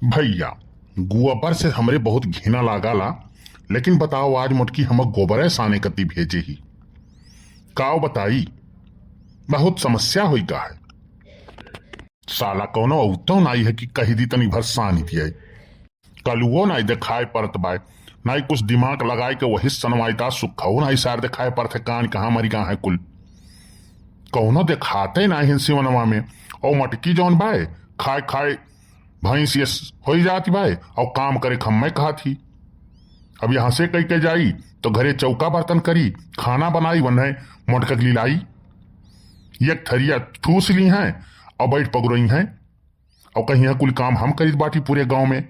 भैया गोबर से हमरे बहुत घिना लागला। लेकिन बताओ आज मोटकी हमक गोबर साने कति भेजे ही काओ बताई बहुत समस्या हुई का है। साला कोनो औतो नाई है कि कही दी तनी भर सानी दिए कलुओ नाई दिखाए परत बाय नाई कुछ दिमाग लगाए के वही सनवाईता सुखाओ नाई सार दिखाए परत है कान कहाँ मरी कहाँ है कुल कौनो दिखाते ना हिंसी वनवा में और मटकी जौन बाय खाए खाए भैंस ये हो जाती भाई और काम करे खम्मे कहा थी। अब यहां से कही के जाई तो घरे चौका बर्तन करी खाना बनाई वन्हे मोटक लीलाई एक थरिया ठूस ली हैं और बैठ पगुरई हैं और कहीं कुल काम हम करी बाटी पूरे गांव में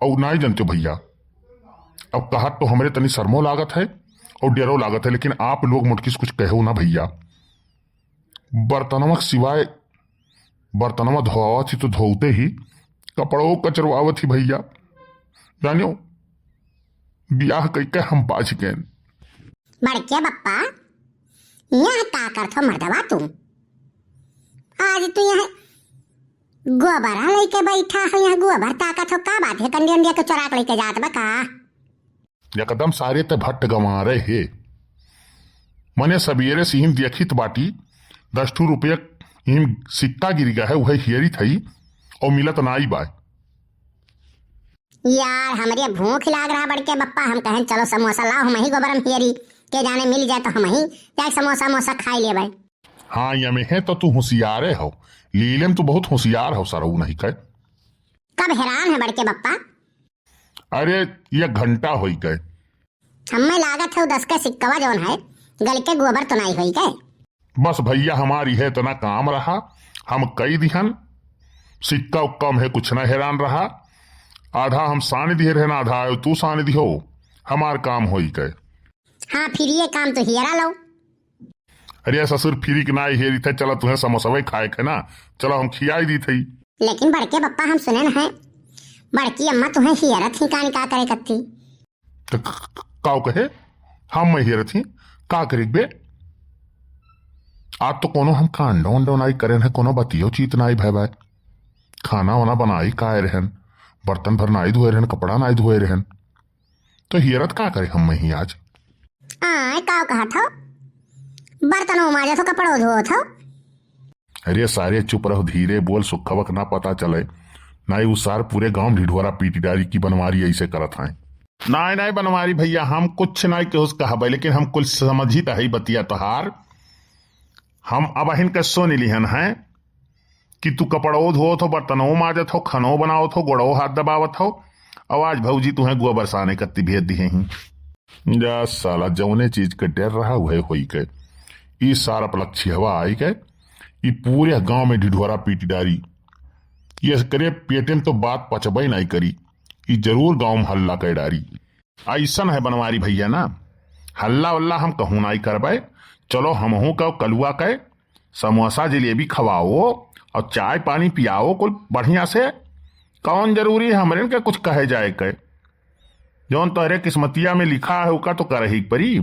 और ना ही जानते भैया। अब कहा तो हमरे तनी शर्मो लागत है और डेरो लागत है लेकिन आप लोग मुटकी से कुछ कहो ना भैया। बर्तनवा सिवाय बर्तनवा धोवा थी तो धोते ही कपड़ों कचरवावत ही भैया जानियो ब्याह कई के हम बाज गए। बड़के बप्पा यहाँ का करथो मर्दवा तुम आज तू यहाँ गोबर लेके बैठा है यहाँ गोबर ताकत हो का बात है कंडिया इंडिया के चोराक लेके जात बा का एकदम सारे ते भट्ट गंवा रहे हे मने सबेरे से हिम देखित बाटी 10 रुपये हिम सिक्का गिर गया है वह हियरी थई और मिलत नाई बाय। यार हमारे भूख लाग रहा बड़के बप्पा हम कहें चलो समोसा लाओ हम ही गोबर हम हियरी के जाने मिल जाए तो हम ही जाए समोसा मोसा खाई ले भाई। हाँ ये में है तो तू होशियारे हो लीलेम तू बहुत होशियार हो सरऊ नहीं कह कब हैरान है बड़के बप्पा। अरे ये घंटा हो गए हमें लागत है 10 का सिक्कवा जौन है गल के गोबर तो नहीं हुई गए। बस भैया हमारी है इतना काम रहा हम कई दिहन सिक्का कम है कुछ न हैरान रहा आधा हम सानी दिए रहे ना आधा तू सानी दिहो हमार काम हो गए। हाँ फिर ये काम तो हियरा लो। अरे ससुर फिरी के ना हेरी थे चलो तुम्हें समोसा खाए खे ना चलो हम खियाई दी थी। लेकिन बड़के पप्पा हम सुने न है बड़की अम्मा तुम्हें हियरा थी कान का करे कत्ती काओ कहे हम मैं हेर थी का करी बे आज तो कोनो हम कांडो वंडो नाई करे है कोनो बतियो चीत नाई भाई भाई खाना वाना बनाई काए रहन बर्तन भर नाई धोए रहन कपड़ा नाई धोए रहन तो हियरत का करे हम ही आज काव कहा था बर्तनों माजे तो कपड़ों धो था। अरे सारे चुप रहो धीरे बोल सुखवक ना पता चले नाई उस सार पूरे गांव ढिढोरा पीटी डारी की बनवारी ऐसे करत है नाई नाई बनवारी भैया हम कुछ नाई के उसका हबे लेकिन हम कुछ समझी तो है बतिया तोहार हम अब हिन के सो लिहन है कि तू कपड़ो धो थो बर्तनों माजत हो खनो बनाओ थो गोड़ो हाथ दबावत हो आवाज भौजी तुम्हें गोबर साने कत्ती भेज दिए ही जा साला जौने चीज के डर रहा वह हो गए ई सारा पलक्षी हवा आई गए ई पूरे गांव में ढिढोरा पीटी डारी ये करे पेटे तो बात पचबई नहीं करी ई जरूर गांव में हल्ला कर डारी ऐसा है बनवारी भैया ना हल्ला वल्ला हम कहूं नहीं करबे चलो हमहू का कलुआ कह समोसा जलेबी खवाओ और चाय पानी पियाओ कुल बढ़िया से कौन जरूरी है हमरे के कुछ कहे जाए कह जौन तोहरे किस्मतिया में लिखा है उका तो कर ही परी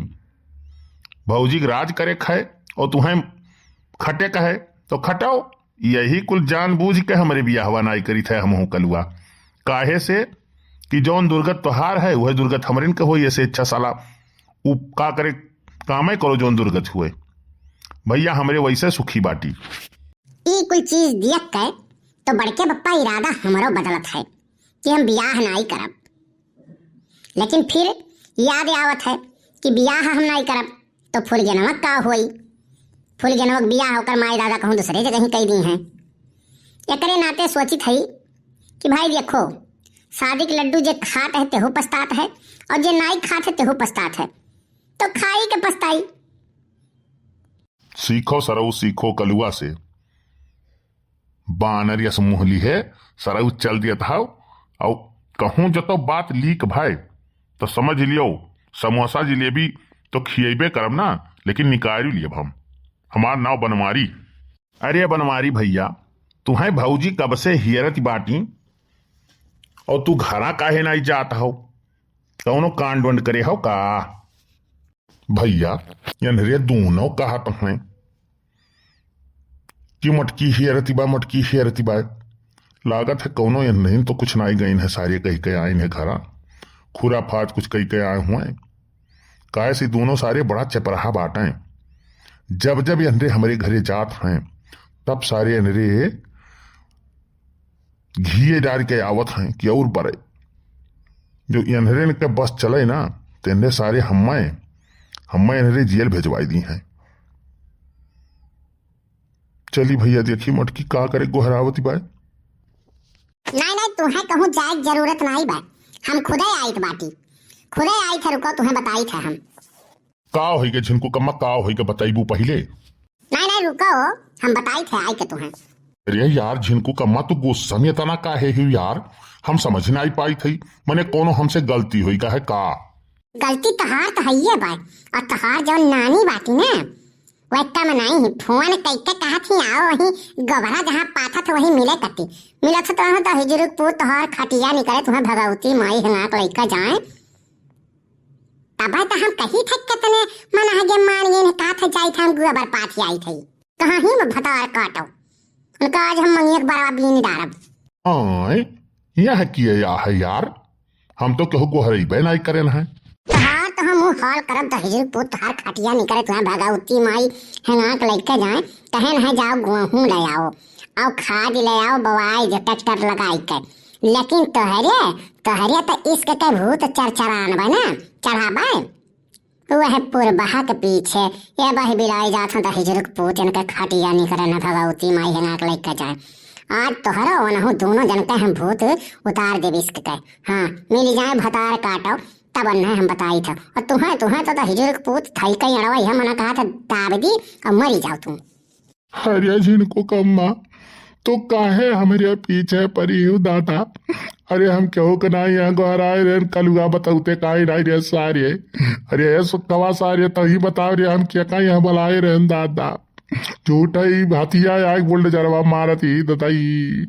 भौजी राज करे खाए और तुम्हें खटे कहे तो खटाओ यही कुल जानबूझ के हमरे बियाहवा नाई करी थे हमहू कलुआ काहे से कि जौन दुर्गत तोहार है वह दुर्गत हमरे के हो ऐसे अच्छा साला उ का करे कामे करो जौन दुर्गत हुए भैया हमरे वैसे सुखी बाटी ई कोई चीज दियक के तो बड़के बप्पा इरादा हमारो बदलत है कि हम बियाह नहीं करब लेकिन फिर याद आवत है कि बियाह हम नहीं करब तो फूल जनमक का होई फूल जनमक बियाह होकर माई दादा कहूँ दूसरे जगह ही कही दी हैं एकरे नाते सोचित है कि भाई देखो शादी के लड्डू जे खात है तेहू पछतात है और जे नहीं खात है तेहू पछतात है तो खाई के पछताई। सीखो सरऊ सीखो कलुआ से बानर या समूहली है सरऊ चल दिया था और कहूं जो तो बात लीक भाई तो समझ लियो समोसा जलेबी तो खिएबे करब ना लेकिन निकाल लिए हम हमार नाव बनवारी। अरे बनवारी भैया तुम्हें भौजी कब से हियरत बाटी और तू घरा काहे नहीं जाता हो कौनो कांड वंड करे हो का भैया रे दोनों कहा तुम्हें कि मटकी हेरती बा लागत है कौनो ये नहीं तो कुछ नाई गई है, सारे कही के आइन है घरा खुरा फात कुछ कही के आए हुए। काहे से दोनों सारे बड़ा चपराहा बाटे। जब जब ये अंधे हमारे घरे जात हैं तब सारे अंधे घिए डाल के आवत हैं कि और बड़े जो अंधे के बस चले ना तो अंधे सारे हम्मे अंधे जेल भेजवाई दी हैं। चली भैया देखी मटकी का करे गोहरावती बाय। नहीं तुम्हें कहूँ जाए जरूरत नहीं बा, हम खुदे आइत बाटी, खुदे आई थे, रुको तुम्हें बताई थे हम। का होई के झिनको कम्मा का होई के बताइबू पहले। नहीं रुको, हम बताई थे आई के तुम्हें। अरे यार झिनको कम्मा तू गुस्सा में तना का है यार, हम समझ नहीं पाई थी मने कोनो हमसे गलती हुई का है का। गलती तहार तो है बा, और तहार जो नानी बाटी ना वो इतना मनाई ही फोन कैके कहा थी आओ वही गबरा जहाँ पाथा था वही मिले कती मिलत तो हिजरुक पुत तहार खटिया निकले तुम्हें भगवती माई हंगाक लइका जाए तब तो हम कही थे कितने मन आगे मान गए का था जाई थे हम गोबर पाथी आई थी कहाँ ही में भतार काटो उनका आज हम मंगिए बड़ा बीन डारब। आए यह किए या है यार, हम तो कहू गोहरई बे नहीं करेन है। तहार तो हम हाल करब तो हिजरुक पुत तहार खटिया निकले तुम्हें भगवती माई हंगाक लइका जाए कहे न जाओ गेहूं ले आओ खाद ले आओ बवाई जो ट्रैक्टर लगाई के, लेकिन तोहरे तो इसके के भूत चरचरान बा ना चढ़ाबा वह पुरबहा के पीछे ये बही बिलाई जात तो हिजरुक पूत इनके खटिया निकले न भगवती माई हंगाक लइका जाए। आज तोहरा ओनहु दोनों जन के हम भूत उतार देव इसके के, हाँ मिल जाए भतार काटो तब हम बताई था। और तुम्हें तो हिजरुक पूत थई कहीं अड़वा यह मना कहा था दाब दी और मरी जाओ तुम। अरे झिनको कम्मा तो काहे हमारे पीछे परी हूँ दादा। अरे हम क्यों के नहीं यहाँ गोहराए रे कलुआ बताते काहे नहीं रे सारे। अरे सुखवा सारे तो ही बताओ रे हम क्या कहीं यहाँ बुलाए रे दादा, झूठा ही हाथिया आग बोल जरवा मारती दताई।